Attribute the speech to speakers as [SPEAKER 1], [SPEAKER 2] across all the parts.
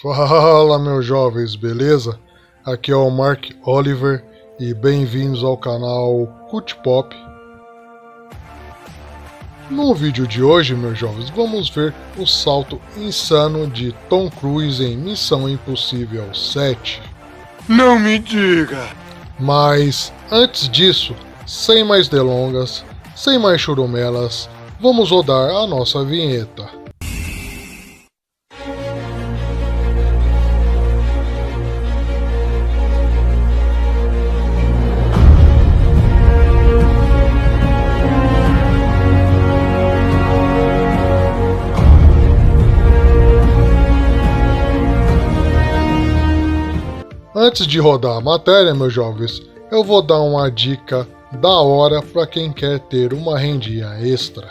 [SPEAKER 1] Fala, meus jovens, beleza? Aqui é o Mark Oliver e bem-vindos ao canal Cult Pop. No vídeo de hoje, meus jovens, vamos ver o salto insano de Tom Cruise em Missão Impossível 7.
[SPEAKER 2] Não me diga!
[SPEAKER 1] Mas antes disso, sem mais delongas, sem mais churumelas, vamos rodar a nossa vinheta. Antes de rodar a matéria, meus jovens, eu vou dar uma dica da hora para quem quer ter uma rendinha extra.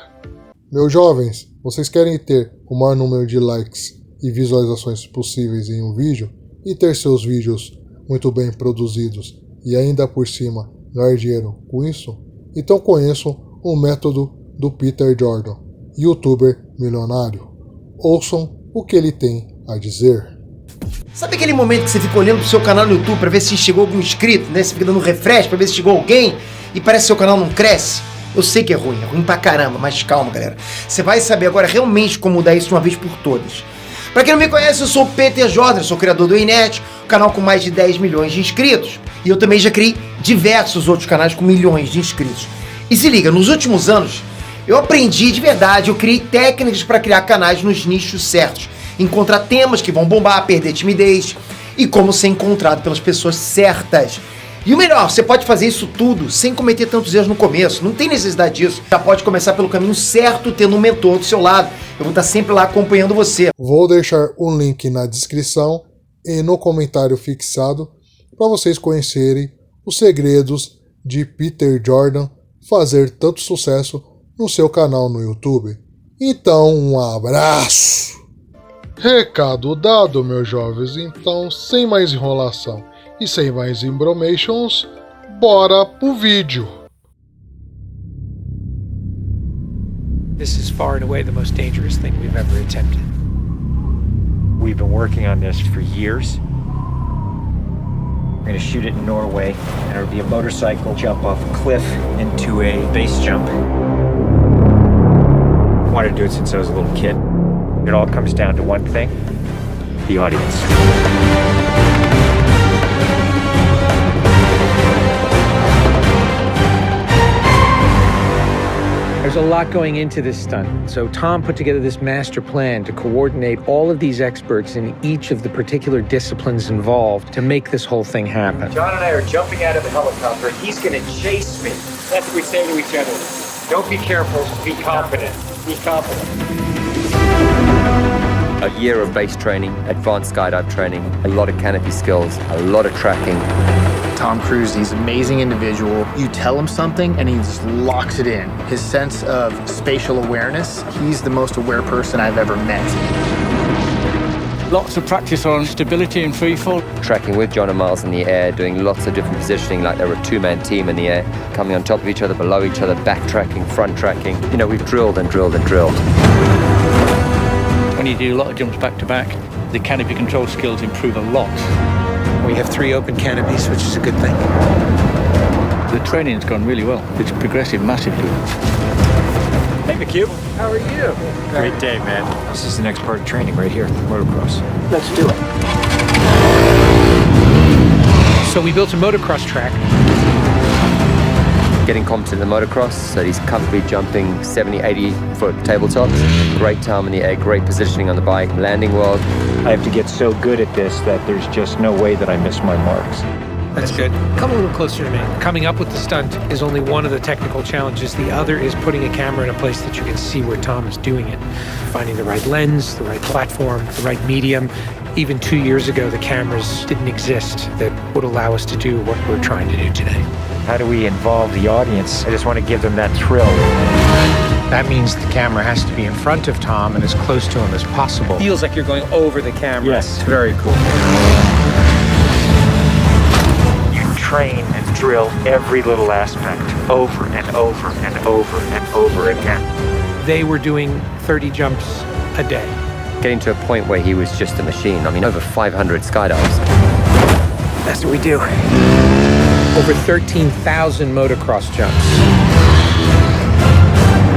[SPEAKER 1] Meus jovens, vocês querem ter o maior número de likes e visualizações possíveis em um vídeo e ter seus vídeos muito bem produzidos e ainda por cima ganhar dinheiro com isso? Então conheçam o método do Peter Jordam, Youtuber Milionário. Ouçam o que ele tem a dizer.
[SPEAKER 3] Sabe aquele momento que você fica olhando pro seu canal no YouTube pra ver se chegou algum inscrito, né? Você fica dando refresh pra ver se chegou alguém e parece que seu canal não cresce? Eu sei que é ruim pra caramba, mas calma, galera. Você vai saber agora realmente como mudar isso de uma vez por todas. Pra quem não me conhece, eu sou o Peter Jordam, sou criador do Inet, um canal com mais de 10 milhões de inscritos. E eu também já criei diversos outros canais com milhões de inscritos. E se liga, nos últimos anos, eu aprendi de verdade, eu criei técnicas pra criar canais nos nichos certos. Encontrar temas que vão bombar, perder timidez e como ser encontrado pelas pessoas certas. E o melhor, você pode fazer isso tudo sem cometer tantos erros no começo, não tem necessidade disso. Já pode começar pelo caminho certo, tendo um mentor do seu lado. Eu vou estar sempre lá acompanhando você.
[SPEAKER 1] Vou deixar um link na descrição e no comentário fixado para vocês conhecerem os segredos de Peter Jordam fazer tanto sucesso no seu canal no YouTube. Então, um abraço! Recado dado, meus jovens, então sem mais enrolação e sem mais embromations, bora pro vídeo.
[SPEAKER 4] This is far and away the most dangerous thing we've ever attempted.
[SPEAKER 5] We've been working on this for years. We're gonna shoot it in Norway, and it'll be a motorcycle jump off a cliff into a base jump. I wanted to do it since I was a little kid. It all comes down to one thing: the audience.
[SPEAKER 4] There's a lot going into this stunt, so Tom put together this master plan to coordinate all of these experts in each of the particular disciplines involved to make this whole thing happen.
[SPEAKER 5] John and I are jumping out of the helicopter, and he's gonna chase me. That's what we say to each other. Don't be careful, be confident. Be confident.
[SPEAKER 6] A year of base training, advanced skydive training, a lot of canopy skills, a lot of tracking.
[SPEAKER 7] Tom Cruise, he's an amazing individual. You tell him something and he just locks it in. His sense of spatial awareness, he's the most aware person I've ever met.
[SPEAKER 8] Lots of practice on stability and freefall.
[SPEAKER 6] Tracking with John and Miles in the air, doing lots of different positioning like they're a two-man team in the air, coming on top of each other, below each other, backtracking, front tracking. You know, we've drilled and drilled and drilled.
[SPEAKER 8] When you do a lot of jumps back to back, the canopy control skills improve a lot.
[SPEAKER 4] We have 3 open canopies, which is a good thing.
[SPEAKER 8] The training's gone really well. It's progressive massively.
[SPEAKER 5] Hey, McHugh. How are you? Great day, man. This is the next part of training right here, motocross.
[SPEAKER 4] Let's do it. So we built a motocross track.
[SPEAKER 6] Getting competent in the motocross, so he's comfortably jumping 70, 80-foot tabletops. Great time in the air, great positioning on the bike, landing well.
[SPEAKER 5] I have to get so good at this that there's just no way that I miss my marks.
[SPEAKER 4] That's good. Come a little closer to me. Coming up with the stunt is only one of the technical challenges. The other is putting a camera in a place that you can see where Tom is doing it. Finding the right lens, the right platform, the right medium. Even 2 years ago, the cameras didn't exist that would allow us to do what we're trying to do today.
[SPEAKER 5] How do we involve the audience? I just want to give them that thrill.
[SPEAKER 4] That means the camera has to be in front of Tom and as close to him as possible.
[SPEAKER 8] Feels like you're going over the camera.
[SPEAKER 5] Yes, very cool. You train and drill every little aspect over and over and over and over again.
[SPEAKER 4] They were doing 30 jumps a day.
[SPEAKER 6] getting to a point where he was just a machine. I mean, over 500 skydives.
[SPEAKER 4] That's what we do. Over 13,000 motocross jumps.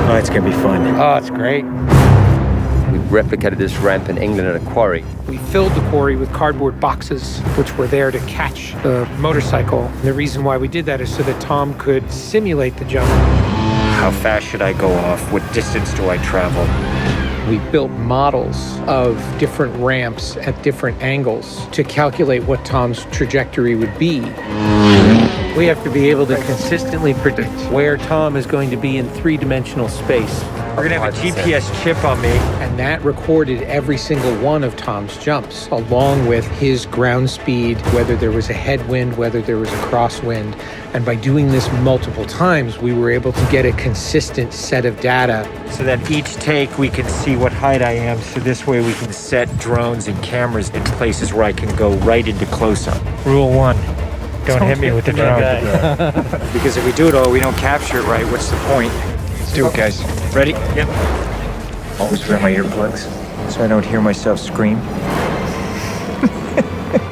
[SPEAKER 5] Oh, it's gonna be fun.
[SPEAKER 4] Oh, it's great.
[SPEAKER 6] We replicated this ramp in England at a quarry.
[SPEAKER 4] We filled the quarry with cardboard boxes, which were there to catch the motorcycle. And the reason why we did that is so that Tom could simulate the jump.
[SPEAKER 5] How fast should I go off? What distance do I travel?
[SPEAKER 4] We built models of different ramps at different angles to calculate what Tom's trajectory would be. We have to be able to consistently predict where Tom is going to be in three-dimensional space.
[SPEAKER 5] We're gonna have a GPS chip on me.
[SPEAKER 4] And that recorded every single one of Tom's jumps, along with his ground speed, whether there was a headwind, whether there was a crosswind. And by doing this multiple times, we were able to get a consistent set of data.
[SPEAKER 5] So that each take we can see what height I am, so this way we can set drones and cameras in places where I can go right into close-up. Rule 1, don't hit me with the drone. Because if we do it all, we don't capture it right, what's the point? Let's do it, guys. Ready? Yep. Always wear my earplugs so I don't hear myself scream.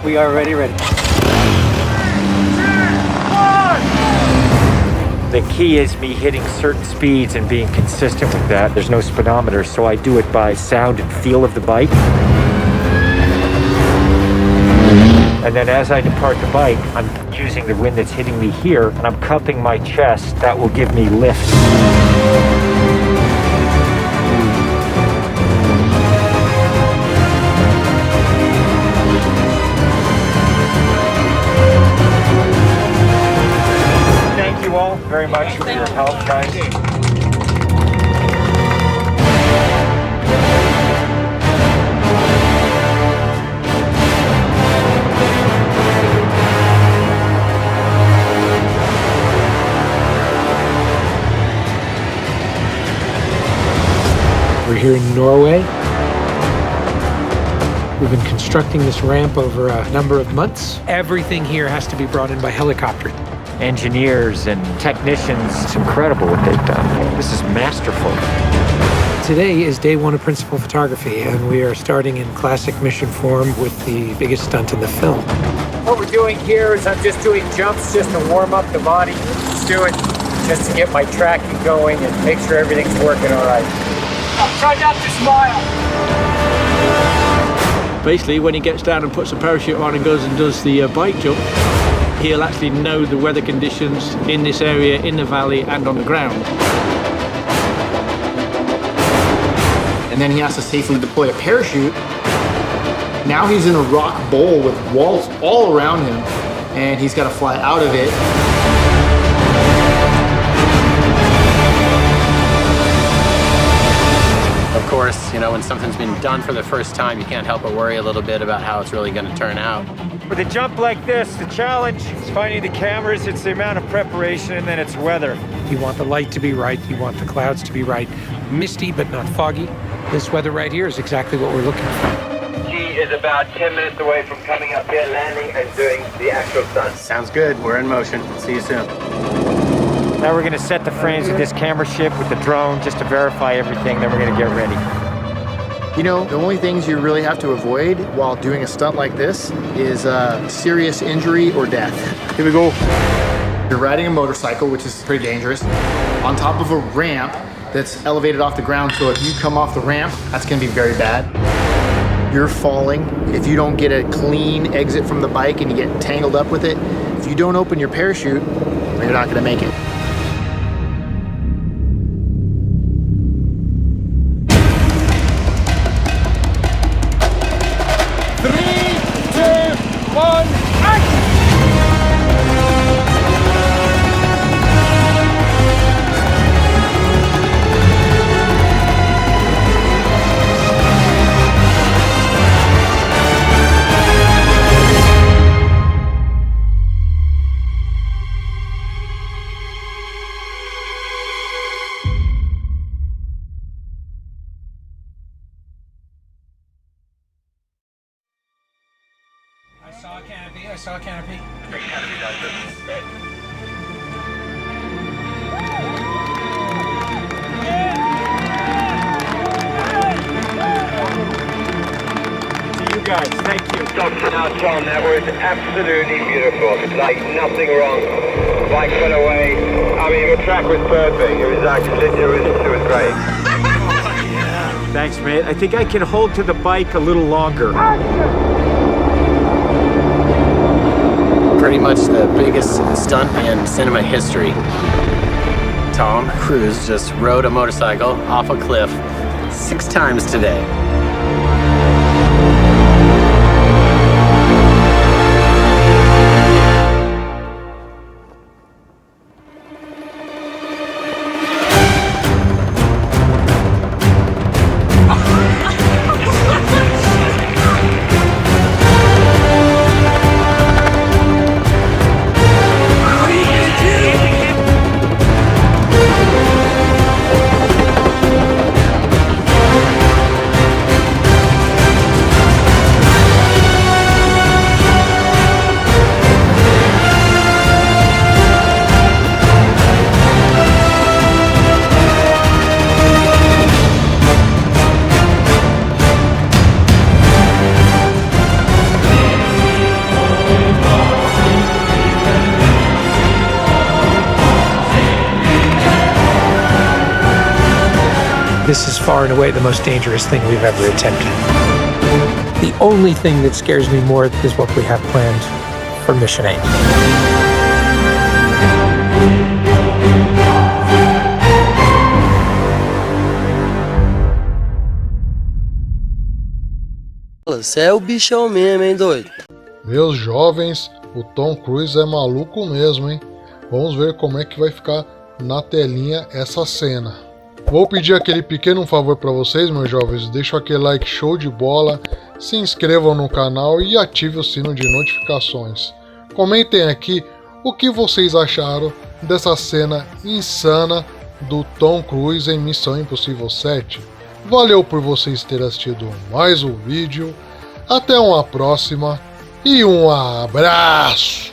[SPEAKER 3] We are ready.
[SPEAKER 5] The key is me hitting certain speeds and being consistent with that. There's no speedometer, so I do it by sound and feel of the bike. And then as I depart the bike, I'm using the wind that's hitting me here, and I'm cupping my chest. That will give me lift. Thank you all very much for your help, guys.
[SPEAKER 4] We're here in Norway. We've been constructing this ramp over a number of months. Everything here has to be brought in by helicopter.
[SPEAKER 5] Engineers and technicians, it's incredible what they've done. This is masterful.
[SPEAKER 4] Today is day one of principal photography, and we are starting in classic mission form with the biggest stunt in the film.
[SPEAKER 5] What we're doing here is I'm just doing jumps just to warm up the body. Let's do it just to get my tracking going and make sure everything's working all right. Try not to smile.
[SPEAKER 8] Basically, when he gets down and puts a parachute on and goes and does the bike jump, he'll actually know the weather conditions in this area, in the valley, and on the ground.
[SPEAKER 7] And then he has to safely deploy a parachute. Now he's in a rock bowl with walls all around him, and he's got to fly out of it.
[SPEAKER 9] Of course, you know, when something's been done for the first time, you can't help but worry a little bit about how it's really going to turn out.
[SPEAKER 5] With a jump like this, the challenge is finding the cameras, it's the amount of preparation, and then it's weather.
[SPEAKER 4] You want the light to be right, you want the clouds to be right. Misty, but not foggy. This weather right here is exactly what we're looking for.
[SPEAKER 10] He is about 10 minutes away from coming up here, landing, and doing the actual stunt.
[SPEAKER 9] Sounds good. We're in motion. See you soon.
[SPEAKER 5] Now we're going to set the frames with this camera ship with the drone just to verify everything, then we're going to get ready.
[SPEAKER 7] You know, the only things you really have to avoid while doing a stunt like this is serious injury or death.
[SPEAKER 5] Here we go.
[SPEAKER 7] You're riding a motorcycle, which is pretty dangerous, on top of a ramp that's elevated off the ground, so if you come off the ramp, that's gonna be very bad. You're falling. If you don't get a clean exit from the bike and you get tangled up with it, if you don't open your parachute, you're not gonna make it.
[SPEAKER 4] I saw a canopy.
[SPEAKER 5] guys. Thank you.
[SPEAKER 10] Now, Tom, that was absolutely beautiful. Like nothing wrong. Bike went away. I mean, the track was perfect. It was great.
[SPEAKER 5] Thanks, mate. I think I can hold to the bike a little longer.
[SPEAKER 9] Pretty much the biggest stunt in cinema history. Tom Cruise just rode a motorcycle off a cliff 6 times today.
[SPEAKER 4] This is far and away the most dangerous thing we've ever attempted. The only thing that scares me more is what we have planned for Mission 8.
[SPEAKER 11] Você é o bichão mesmo, hein, doido?
[SPEAKER 1] Meus jovens, o Tom Cruise é maluco mesmo, hein? Vamos ver como é que vai ficar na telinha essa cena. Vou pedir aquele pequeno favor para vocês, meus jovens. Deixa aquele like show de bola, se inscrevam no canal e ative o sino de notificações. Comentem aqui o que vocês acharam dessa cena insana do Tom Cruise em Missão Impossível 7. Valeu por vocês terem assistido mais um vídeo. Até uma próxima e um abraço!